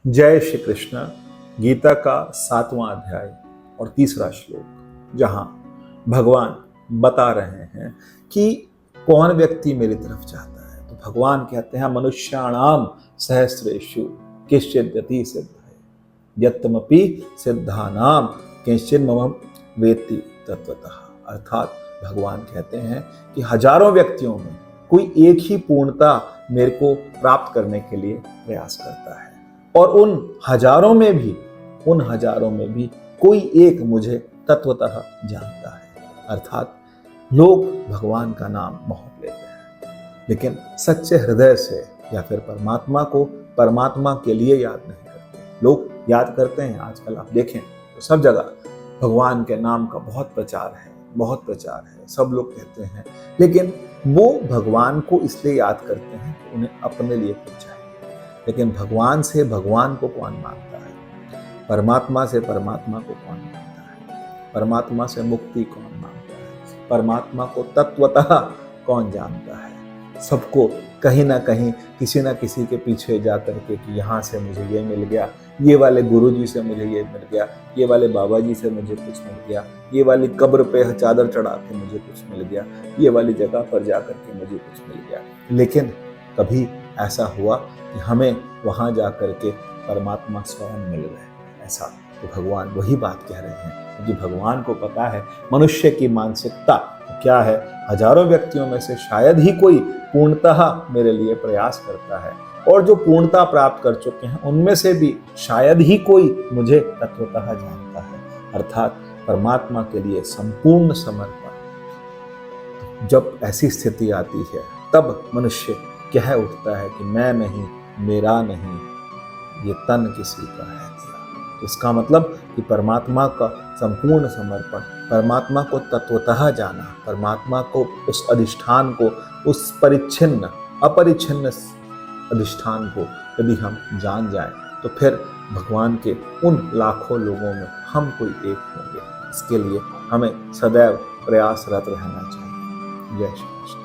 जय श्री कृष्ण। गीता का 7वां अध्याय और 3रा श्लोक, जहां भगवान बता रहे हैं कि कौन व्यक्ति मेरी तरफ चाहता है। तो भगवान कहते हैं, मनुष्याणाम सहस्रेषु किश्चिद् यति सिद्धये यत्तमपि सिद्धानाम किंचिन् मम वेत्ति तत्वतः। अर्थात भगवान कहते हैं कि हजारों व्यक्तियों में कोई एक ही पूर्णता मेरे को प्राप्त करने के लिए प्रयास करता है, और उन हजारों में भी कोई एक मुझे तत्वतः जानता है। अर्थात लोग भगवान का नाम बहुत लेते हैं, लेकिन सच्चे हृदय से या फिर परमात्मा को परमात्मा के लिए याद नहीं करते। लोग याद करते हैं, आजकल आप देखें तो सब जगह भगवान के नाम का बहुत प्रचार है, सब लोग कहते हैं, लेकिन वो भगवान को इसलिए याद करते हैं कि उन्हें अपने लिए कुछ चाहिए। लेकिन भगवान से भगवान को कौन मानता है? परमात्मा से परमात्मा को कौन मानता है? परमात्मा से मुक्ति कौन मानता है? परमात्मा को तत्वतः कौन जानता है? सबको कहीं ना कहीं किसी ना किसी के पीछे जा करके कि यहाँ से मुझे ये मिल गया, ये वाले गुरुजी से मुझे ये मिल गया, ये वाले बाबा जी से मुझे कुछ मिल गया, ये वाली कब्र पे चादर चढ़ा के मुझे कुछ मिल गया, ये वाली जगह पर जा करके मुझे कुछ मिल गया। लेकिन कभी ऐसा हुआ कि हमें वहां जा करके परमात्मा स्वयं मिल गए? ऐसा तो भगवान वही बात कह रहे हैं, क्योंकि भगवान को पता है मनुष्य की मानसिकता क्या है। हजारों व्यक्तियों में से शायद ही कोई पूर्णतः मेरे लिए प्रयास करता है, और जो पूर्णता प्राप्त कर चुके हैं उनमें से भी शायद ही कोई मुझे तत्वतः जानता है। अर्थात परमात्मा के लिए संपूर्ण समर्पण। जब ऐसी स्थिति आती है तब मनुष्य कह उठता है कि मैं नहीं, मेरा नहीं, ये तन किसी का है दिया। इसका मतलब कि परमात्मा का संपूर्ण समर्पण, परमात्मा को तत्वतः जाना, परमात्मा को, उस अधिष्ठान को, उस अपरिच्छिन्न अधिष्ठान को यदि हम जान जाएं, तो फिर भगवान के उन लाखों लोगों में हम कोई एक होंगे। इसके लिए हमें सदैव प्रयासरत रहना चाहिए। जय श्री कृष्ण।